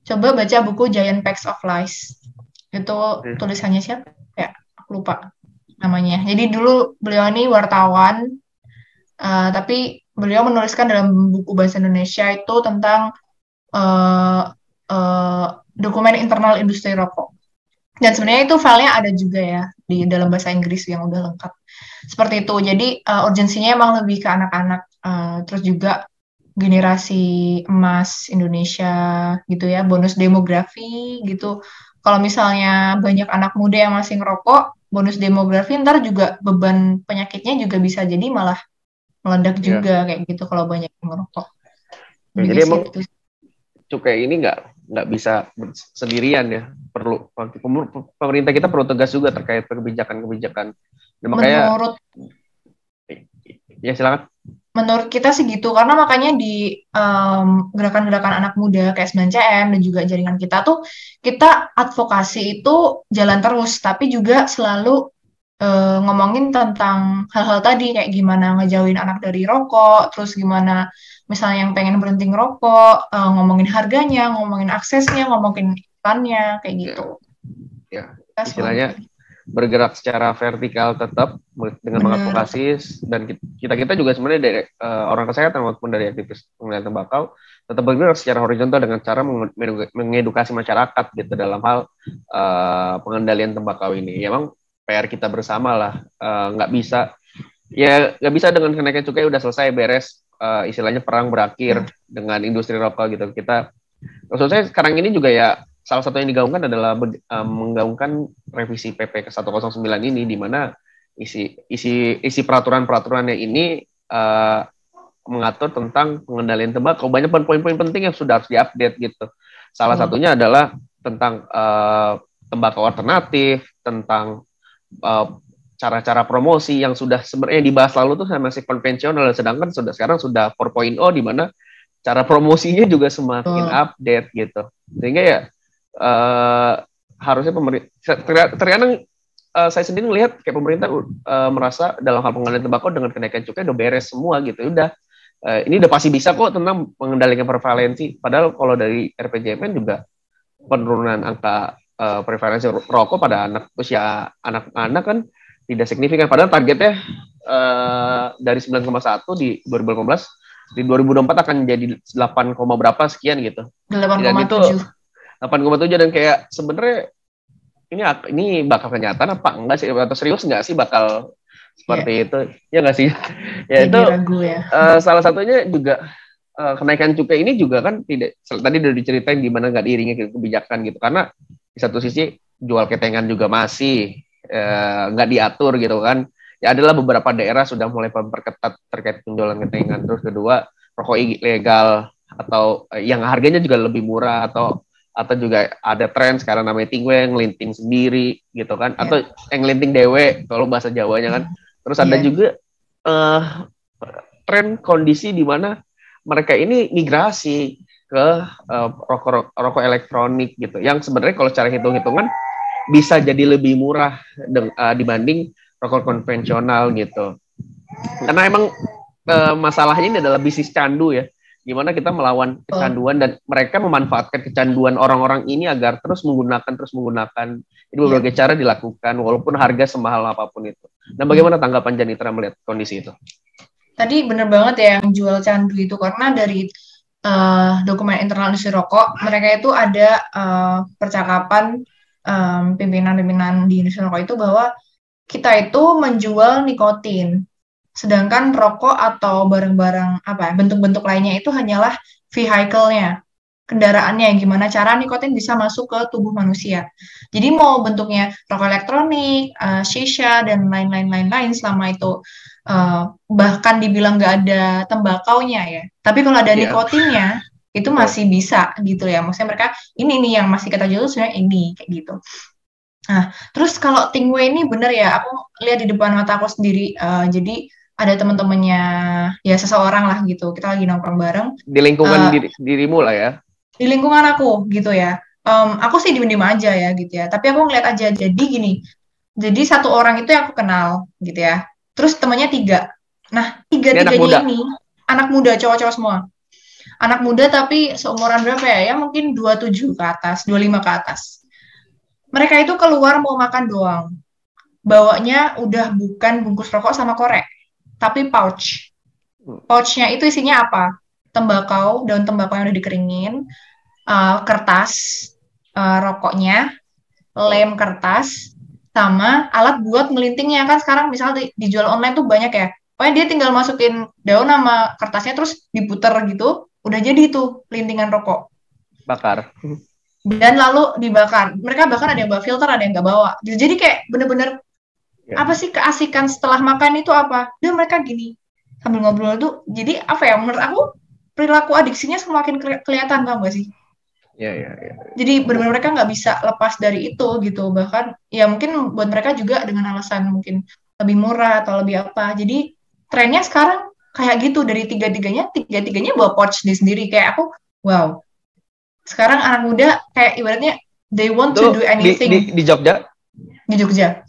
coba baca buku Giant Packs of Lies. Itu tulisannya siapa? Ya, aku lupa namanya. Jadi dulu beliau ini wartawan, tapi beliau menuliskan dalam buku bahasa Indonesia itu tentang uh, uh, dokumen internal industri rokok. Dan sebenarnya itu filenya ada juga ya di dalam bahasa Inggris yang udah lengkap. Seperti itu. Jadi urgensinya emang lebih ke anak-anak, terus juga generasi emas Indonesia gitu ya, bonus demografi gitu. Kalau misalnya banyak anak muda yang masih ngerokok, bonus demografi ntar juga beban penyakitnya juga bisa jadi malah meledak Ya. juga kayak gitu kalau banyak yang ngerokok. Ya, jadi emang cukai ini nggak bisa sendirian ya, perlu pemerintah kita perlu tegas juga terkait kebijakan-kebijakan. Dan makanya ya silakan. Menurut kita sih gitu, karena makanya di gerakan-gerakan anak muda kayak 9CM dan juga jaringan kita tuh, kita advokasi itu jalan terus, tapi juga selalu ngomongin tentang hal-hal tadi, kayak gimana ngejauhin anak dari rokok, terus gimana misalnya yang pengen berhenti ngerokok, ngomongin harganya, ngomongin aksesnya, ngomongin iklannya, kayak gitu. Ya, istilahnya bergerak secara vertikal tetap dengan mengadvokasi, dan kita juga sebenarnya dari orang kesehatan maupun dari aktivis pengendalian tembakau tetap bergerak secara horizontal dengan cara mengedukasi masyarakat gitu dalam hal pengendalian tembakau ini. Ya, emang PR kita bersama lah, nggak bisa dengan kenaikan cukai udah selesai beres, istilahnya perang berakhir dengan industri rokok gitu. Maksud saya sekarang ini juga ya, salah satu yang digaungkan adalah menggaungkan revisi PP ke 109 ini, di mana isi peraturan-peraturannya ini mengatur tentang pengendalian tembakau. Banyak poin-poin penting yang sudah harus diupdate gitu. Salah satunya adalah tentang tembakau alternatif, tentang cara-cara promosi yang sudah sebenarnya dibahas lalu tuh masih konvensional, sedangkan sekarang sudah 4.0, di mana cara promosinya juga semakin update gitu. Sehingga ya harusnya pemerintah terkadang saya sendiri melihat kayak pemerintah merasa dalam hal pengendalian tembakau dengan kenaikan cukai udah beres semua gitu. Udah ini udah pasti bisa kok tentang mengendalikan prevalensi. Padahal kalau dari RPJMN juga penurunan angka prevalensi rokok pada usia anak-anak kan tidak signifikan. Padahal targetnya dari 9,1 di 2015 di 2024 akan jadi 8, berapa sekian gitu. 8,7. 8,7 dan kayak sebenarnya ini bakal kenyataan apa enggak sih, atau serius enggak sih bakal seperti itu ya nggak sih ya. Jadi itu ragu ya. Salah satunya juga kenaikan cukai ini juga kan tidak tadi udah diceritain gimana nggak diiringi kebijakan gitu, karena di satu sisi jual ketengan juga masih nggak diatur gitu kan ya. Adalah beberapa daerah sudah mulai memperketat terkait penjualan ketengan. Terus kedua, rokok ilegal atau yang harganya juga lebih murah atau juga ada tren sekarang namanya tingwe, ngelinting sendiri gitu kan, atau ngelinting dewe kalau bahasa Jawanya kan. Terus ada juga tren kondisi di mana mereka ini migrasi ke rokok elektronik gitu, yang sebenarnya kalau secara hitung-hitungan bisa jadi lebih murah dibanding rokok konvensional gitu. Karena emang masalahnya ini adalah bisnis candu ya. Gimana kita melawan kecanduan dan mereka memanfaatkan kecanduan orang-orang ini agar terus menggunakan. Jadi berbagai cara dilakukan walaupun harga semahal apapun itu. Dan bagaimana tanggapan Janitra melihat kondisi itu? Tadi bener banget ya yang jual candu itu, karena dari dokumen internal industri rokok mereka itu ada percakapan pimpinan-pimpinan di industri rokok itu bahwa kita itu menjual nikotin. Sedangkan rokok atau barang-barang bentuk-bentuk lainnya itu hanyalah vehicle-nya, kendaraannya, gimana cara nikotin bisa masuk ke tubuh manusia. Jadi mau bentuknya rokok elektronik, shisha dan lain-lain selama itu bahkan dibilang nggak ada tembakaunya ya. Tapi kalau ada nikotinnya itu masih bisa gitu ya. Maksudnya mereka ini nih yang masih kita jual sebenarnya ini kayak gitu. Nah, terus kalau Tingway ini bener ya, aku lihat di depan mata aku sendiri. Jadi ada teman-temannya ya seseorang lah gitu. Kita lagi nongkrong bareng. Di lingkungan dirimu lah ya. Di lingkungan aku gitu ya. Aku sih diem-diem aja ya gitu ya. Tapi aku ngeliat aja. Jadi gini. Jadi satu orang itu yang aku kenal gitu ya. Terus temannya 3. Nah, 3-3-nya ini anak muda, cowok-cowok semua. Anak muda tapi seumuran berapa ya? Ya mungkin 27 ke atas, 25 ke atas. Mereka itu keluar mau makan doang. Bawanya udah bukan bungkus rokok sama korek, tapi pouch. Pouchnya itu isinya apa? Tembakau, daun tembakau yang udah dikeringin, kertas, rokoknya, lem kertas, sama alat buat melintingnya. Kan sekarang misalnya dijual online tuh banyak ya. Pokoknya dia tinggal masukin daun sama kertasnya terus diputer gitu, udah jadi tuh lintingan rokok. Bakar. Dan lalu dibakar. Mereka bahkan ada yang bawa filter, ada yang nggak bawa. Jadi kayak bener-bener apa sih keasikan setelah makan itu apa? Dan mereka gini sambil ngobrol tuh. Jadi apa ya? Menurut aku perilaku adiksinya semakin kelihatan, tau gak sih? Ya. Jadi benar-benar mereka nggak bisa lepas dari itu gitu. Bahkan ya mungkin buat mereka juga dengan alasan mungkin lebih murah atau lebih apa. Jadi trennya sekarang kayak gitu, dari tiga-tiganya bawa pouch sendiri. Kayak aku, wow. Sekarang anak muda kayak ibaratnya they want to do anything. Di Jogja? Di Jogja.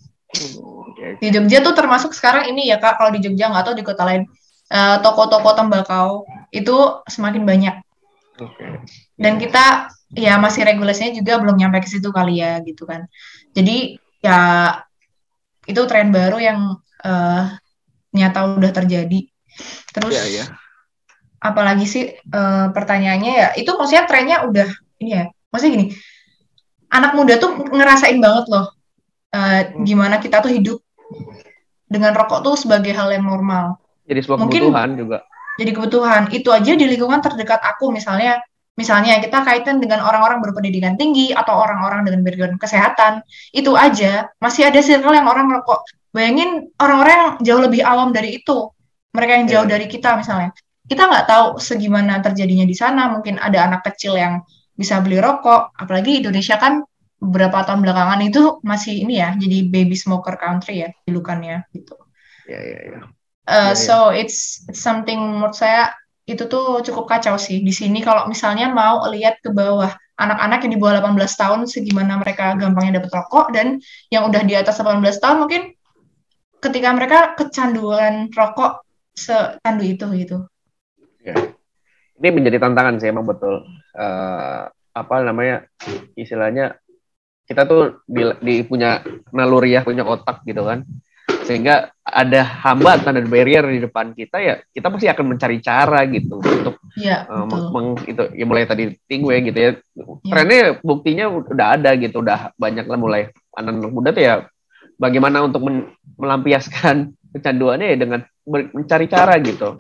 Di Jogja tuh termasuk sekarang ini ya Kak, kalau di Jogja nggak tahu di kota lain, toko-toko tembakau itu semakin banyak. Dan kita ya masih regulasinya juga belum nyampe ke situ kali ya gitu kan. Jadi ya itu tren baru yang nyata udah terjadi. Terus apalagi sih pertanyaannya ya itu maksudnya trennya udah ini ya. Maksudnya gini, anak muda tuh ngerasain banget loh gimana kita tuh hidup dengan rokok tuh sebagai hal yang normal. Jadi sebuah kebutuhan juga. Jadi kebutuhan. Itu aja di lingkungan terdekat aku misalnya kita kaitan dengan orang-orang berpendidikan tinggi atau orang-orang dengan background kesehatan, itu aja masih ada circle yang orang merokok. Bayangin orang-orang yang jauh lebih awam dari itu, mereka yang jauh dari kita misalnya. Kita nggak tahu segimana terjadinya di sana. Mungkin ada anak kecil yang bisa beli rokok. Apalagi Indonesia kan beberapa tahun belakangan itu masih ini ya, jadi baby smoker country ya julukannya gitu. So it's something menurut saya itu tuh cukup kacau sih di sini. Kalau misalnya mau lihat ke bawah, anak-anak yang di bawah 18 tahun segimana mereka gampangnya dapat rokok, dan yang udah di atas 18 tahun mungkin ketika mereka kecanduan rokok secandu itu gitu. Ya. Ini menjadi tantangan sih emang betul. Apa namanya istilahnya kita tuh punya naluriah, punya otak gitu kan, sehingga ada hambatan dan barrier di depan kita, ya kita pasti akan mencari cara gitu untuk itu ya, mulai tadi tingwe gitu ya, trennya buktinya udah ada gitu, udah banyak lah mulai anak-anak muda tuh ya bagaimana untuk melampiaskan kecanduannya ya dengan mencari cara gitu.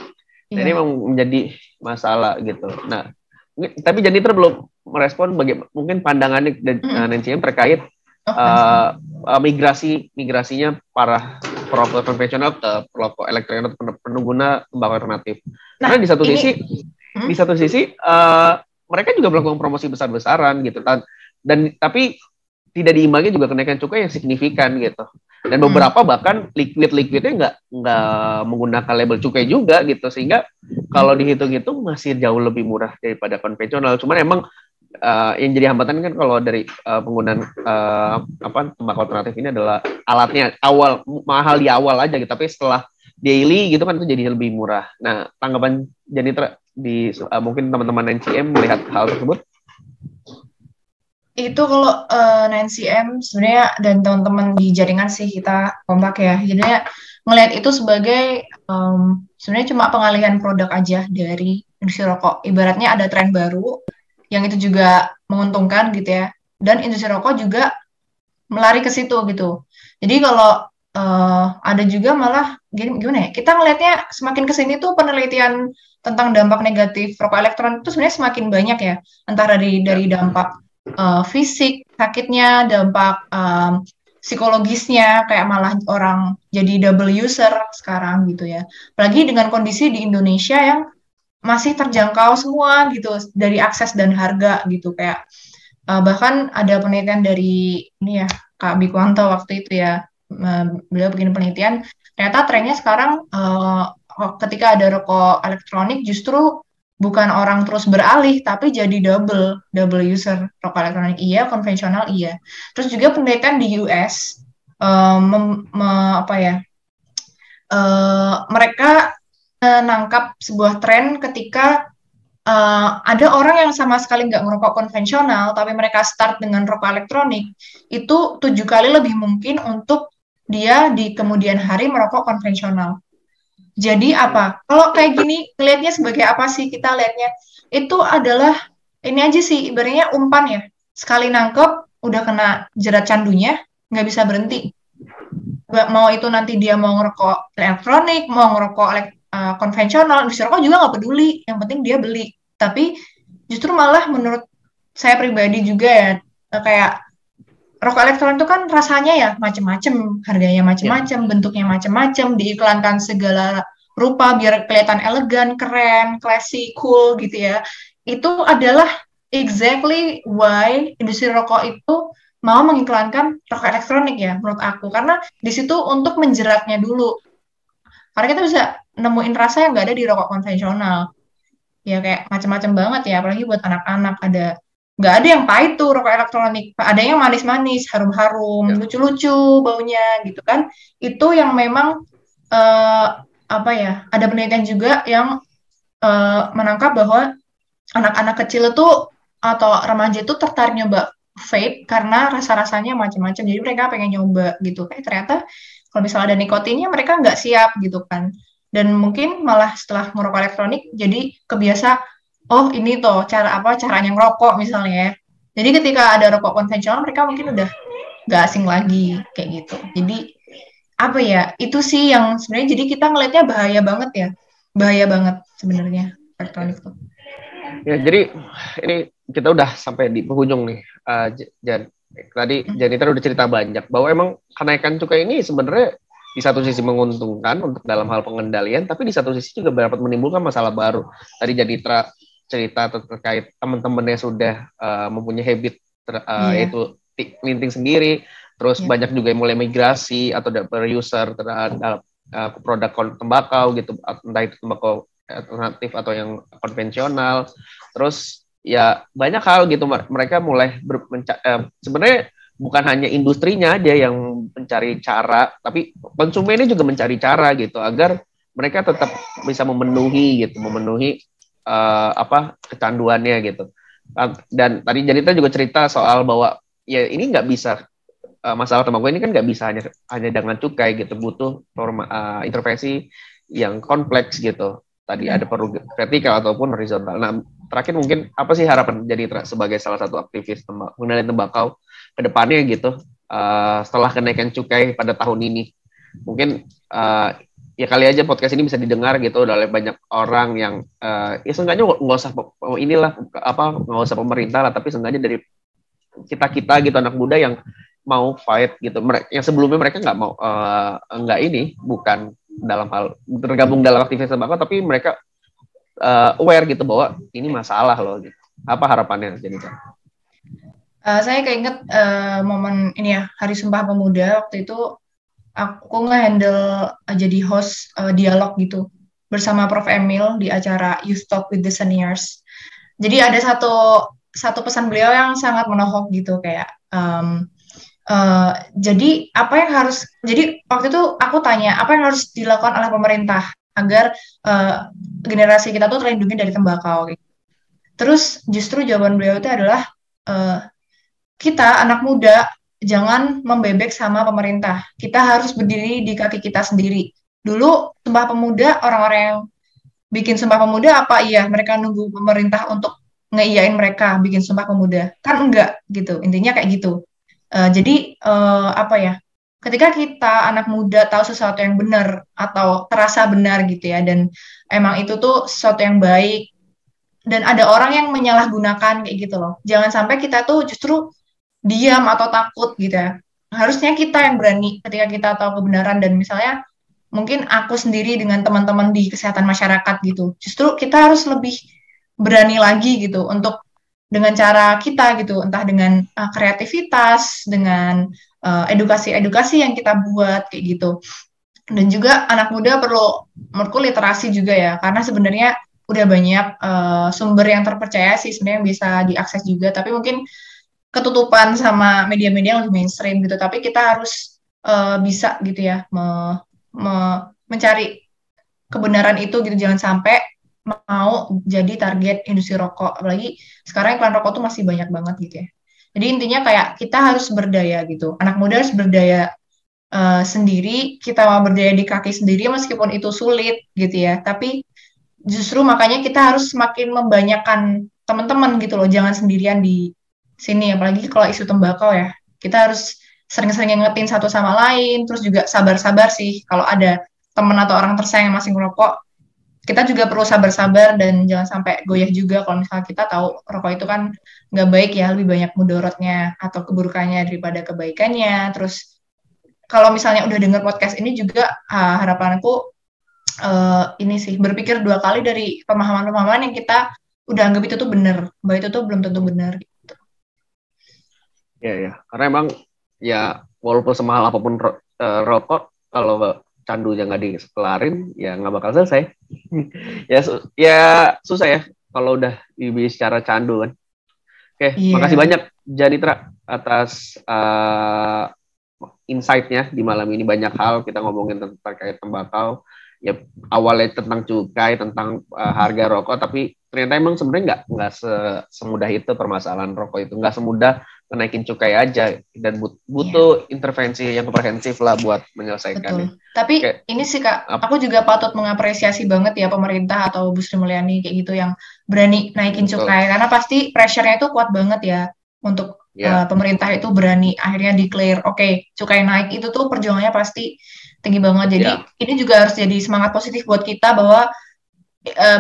Jadi memang menjadi masalah gitu. Nah, tapi Janitra belum merespon mungkin pandangannya Nancy terkait migrasinya para perokok konvensional ke perokok elektronik atau pengguna tembakau alternatif. Karena di satu sisi mereka juga melakukan promosi besar-besaran gitu kan, dan tapi tidak diimbangi juga kenaikan cukai yang signifikan gitu. Dan beberapa bahkan liquidnya nggak menggunakan label cukai juga gitu, sehingga kalau dihitung-hitung masih jauh lebih murah daripada konvensional. Cuman emang yang jadi hambatan kan kalau dari penggunaan tembakau alternatif ini adalah alatnya mahal di awal aja gitu, tapi setelah daily gitu kan itu jadi lebih murah. Nah, tanggapan Janitra di mungkin teman-teman NCM melihat hal tersebut? Itu kalau 9cm sebenarnya dan teman-teman di jaringan sih kita kompak ya. Jadinya ngelihat itu sebagai sebenarnya cuma pengalihan produk aja dari industri rokok. Ibaratnya ada tren baru yang itu juga menguntungkan gitu ya. Dan industri rokok juga melari ke situ gitu. Jadi kalau ada juga malah gimana ya? Kita ngelihatnya semakin ke sini tuh penelitian tentang dampak negatif rokok elektronik itu sebenarnya semakin banyak ya. Entah dari dampak fisik, sakitnya, dampak psikologisnya, kayak malah orang jadi double user sekarang gitu ya. Apalagi dengan kondisi di Indonesia yang masih terjangkau semua gitu, dari akses dan harga gitu, kayak bahkan ada penelitian dari ini ya, Kak Bikwanto waktu itu ya, beliau bikin penelitian, ternyata trennya sekarang ketika ada rokok elektronik justru bukan orang terus beralih, tapi jadi double user rokok elektronik iya, konvensional iya. Terus juga penelitian di US, mereka nangkap sebuah tren ketika ada orang yang sama sekali nggak ngerokok konvensional, tapi mereka start dengan rokok elektronik, itu 7 kali lebih mungkin untuk dia di kemudian hari merokok konvensional. Jadi apa? Kalau kayak gini, lihatnya sebagai apa sih kita lihatnya? Itu adalah, ini aja sih, ibaratnya umpan ya. Sekali nangkep, udah kena jerat candunya, nggak bisa berhenti. Mau itu nanti dia mau ngerokok elektronik, mau ngerokok konvensional, industri rokok juga nggak peduli. Yang penting dia beli. Tapi justru malah menurut saya pribadi juga ya, kayak rokok elektronik itu kan rasanya ya macem-macem, harganya macem-macem, bentuknya macem-macem, diiklankan segala rupa biar kelihatan elegan, keren, classy, cool gitu ya. Itu adalah exactly why industri rokok itu mau mengiklankan rokok elektronik ya, menurut aku. Karena di situ untuk menjeratnya dulu. Karena kita bisa nemuin rasa yang nggak ada di rokok konvensional. Ya kayak macem-macem banget ya, apalagi buat anak-anak nggak ada yang pahit tuh rokok elektronik, ada yang manis-manis, harum-harum, lucu-lucu baunya gitu kan. Itu yang memang ada penelitian juga yang menangkap bahwa anak-anak kecil itu atau remaja itu tertarik nyoba vape karena rasa-rasanya macam-macam, jadi mereka pengen nyoba gitu. Ternyata kalau misalnya ada nikotinnya mereka nggak siap gitu kan, dan mungkin malah setelah ngerokok elektronik jadi kebiasa, oh ini tuh caranya ngerokok misalnya ya. Jadi ketika ada rokok konvensional mereka mungkin udah nggak asing lagi kayak gitu. Jadi itu sih yang sebenarnya jadi kita ngelihatnya bahaya banget sebenarnya elektronik tuh. Ya, jadi ini kita udah sampai di penghujung nih, Jan. Tadi Janitra udah cerita banyak bahwa emang kenaikan cukai ini sebenarnya di satu sisi menguntungkan untuk dalam hal pengendalian, tapi di satu sisi juga dapat menimbulkan masalah baru. Tadi Janitra cerita terkait teman-temannya sudah mempunyai habit yaitu minting sendiri, terus banyak juga yang mulai migrasi atau per user terhadap produk tembakau gitu, entah itu tembakau alternatif atau yang konvensional. Terus ya banyak hal gitu, mereka mulai sebenarnya bukan hanya industrinya aja yang mencari cara, tapi konsumennya juga mencari cara gitu agar mereka tetap bisa memenuhi kecanduannya gitu. Dan tadi Janita juga cerita soal bahwa ya ini nggak bisa, masalah tembakau ini kan nggak bisa hanya dengan cukai gitu, butuh intervensi yang kompleks gitu. Tadi ada perlu vertikal ataupun horizontal. Nah, terakhir mungkin apa sih harapan jadi sebagai salah satu aktivis pengendalian tembakau ke depannya gitu, setelah kenaikan cukai pada tahun ini? Mungkin ya kali aja podcast ini bisa didengar gitu oleh banyak orang yang ya seenggaknya nggak usah nggak usah pemerintah lah, tapi seenggaknya dari kita gitu, anak muda yang mau fight gitu. Yang sebelumnya mereka nggak mau, bukan dalam hal tergabung dalam aktivitas tembakau, tapi mereka aware gitu bahwa ini masalah loh gitu. Apa harapannya jadi kan? Saya keinget momen ini ya, Hari Sumpah Pemuda. Waktu itu aku nge-handle jadi host dialog gitu bersama Prof. Emil di acara Youth Talk with the Seniors. Jadi ada satu pesan beliau yang sangat menohok gitu, kayak jadi apa yang harus, jadi waktu itu aku tanya apa yang harus dilakukan oleh pemerintah agar generasi kita tuh terlindungi dari tembakau gitu. Terus justru jawaban beliau itu adalah kita anak muda jangan membebek sama pemerintah. Kita harus berdiri di kaki kita sendiri. Dulu Sumpah Pemuda, orang-orang yang bikin Sumpah Pemuda apa iya mereka nunggu pemerintah untuk ngeiyain mereka bikin Sumpah Pemuda? Kan enggak gitu. Intinya kayak gitu. Jadi apa ya? Ketika kita anak muda tahu sesuatu yang benar atau terasa benar gitu ya, dan emang itu tuh sesuatu yang baik, dan ada orang yang menyalahgunakan kayak gitu loh. Jangan sampai kita tuh justru diam atau takut gitu ya. Harusnya kita yang berani ketika kita tahu kebenaran, dan misalnya mungkin aku sendiri dengan teman-teman di kesehatan masyarakat gitu. Justru kita harus lebih berani lagi gitu untuk dengan cara kita gitu, entah dengan kreativitas, dengan edukasi-edukasi yang kita buat kayak gitu. Dan juga anak muda perlu menurutku literasi juga ya, karena sebenarnya udah banyak sumber yang terpercaya sih sebenarnya yang bisa diakses juga, tapi mungkin ketutupan sama media-media yang lebih mainstream gitu. Tapi kita harus bisa gitu ya mencari kebenaran itu gitu, jangan sampai mau jadi target industri rokok. Apalagi sekarang iklan rokok tuh masih banyak banget gitu ya. Jadi intinya kayak kita harus berdaya gitu. Anak muda harus berdaya sendiri, kita mau berdaya di kaki sendiri meskipun itu sulit gitu ya. Tapi justru makanya kita harus semakin membanyakan teman-teman gitu loh, jangan sendirian di sini, apalagi kalau isu tembakau ya. Kita harus sering-sering ngingetin satu sama lain, terus juga sabar-sabar sih kalau ada teman atau orang tersayang yang masih ngerokok. Kita juga perlu sabar-sabar dan jangan sampai goyah juga kalau misalnya kita tahu rokok itu kan nggak baik ya, lebih banyak mudorotnya atau keburukannya daripada kebaikannya. Terus kalau misalnya udah dengar podcast ini juga harapanku ini sih berpikir dua kali dari pemahaman-pemahaman yang kita udah anggap itu tuh benar, bahwa itu tuh belum tentu benar. Gitu. Ya, karena emang ya walaupun semahal apapun rokok, kalau candunya nggak dikelarin ya nggak bakal selesai. Ya susah ya kalau udah bicara candu kan. Oke, makasih banyak Janitra atas insight-nya di malam ini. Banyak hal kita ngomongin terkait tembakau. Ya awalnya tentang cukai, tentang harga rokok, tapi ternyata emang sebenarnya nggak semudah itu permasalahan rokok itu, nggak semudah menaikin cukai aja, dan butuh intervensi yang komprehensif lah buat menyelesaikannya. Betul. Tapi ini sih Kak, aku juga patut mengapresiasi banget ya pemerintah atau Bu Sri Mulyani kayak gitu yang berani naikin cukai, karena pasti pressure-nya itu kuat banget ya untuk pemerintah itu berani akhirnya declare oke, cukai naik, itu tuh perjuangannya pasti tinggi banget. Jadi ini juga harus jadi semangat positif buat kita bahwa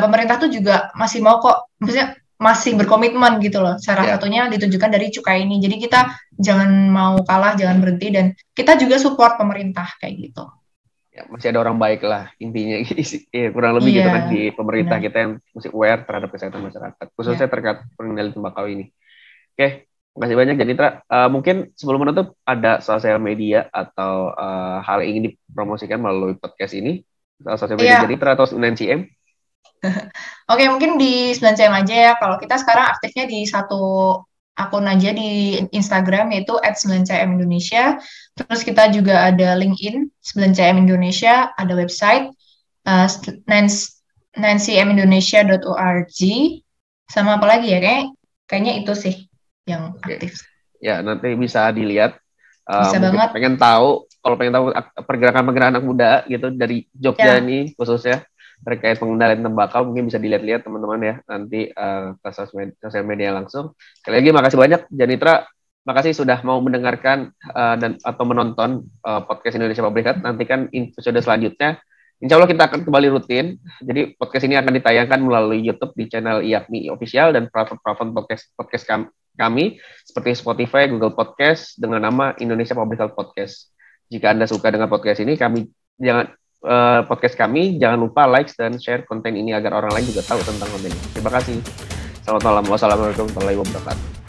pemerintah tuh juga masih mau kok, maksudnya masih berkomitmen gitu loh. Salah satunya ditunjukkan dari cukai ini. Jadi kita jangan mau kalah, jangan berhenti, dan kita juga support pemerintah kayak gitu. Ya, masih ada orang baik lah intinya, kurang lebih gitu kan di pemerintah kita yang mesti aware terhadap kesehatan masyarakat, khususnya terkait pengendalian tembakau ini. Oke. Makasih banyak Janitra. Mungkin sebelum menutup ada sosial media atau hal yang ingin dipromosikan melalui podcast ini, sosial media Janitra atau UNCM? Oke, mungkin di 9cm aja ya. Kalau kita sekarang aktifnya di satu akun aja di Instagram yaitu @9cm Indonesia. Terus kita juga ada LinkedIn 9cm Indonesia, ada website nancymIndonesia.org, sama apa lagi ya? Kayaknya itu sih yang Oke. aktif. Ya, nanti bisa dilihat. Bisa Mungkin banget. kalau pengen tahu pergerakan-pergerakan anak muda gitu dari Jogja Ya, ini khususnya terkait pengendalian tembakau, mungkin bisa dilihat-lihat teman-teman ya nanti ke sosial media langsung. Sekali lagi makasih banyak Janitra, makasih sudah mau mendengarkan dan atau menonton podcast Indonesia Public Health. Nantikan episode selanjutnya. Insya Allah kita akan kembali rutin. Jadi podcast ini akan ditayangkan melalui YouTube di channel IAPMI Official dan platform podcast kami seperti Spotify, Google Podcast dengan nama Indonesia Public Health Podcast. Jika Anda suka dengan podcast ini, podcast kami, jangan lupa like dan share konten ini agar orang lain juga tahu tentang konten ini. Terima kasih. Selamat malam. Wassalamualaikum warahmatullahi wabarakatuh.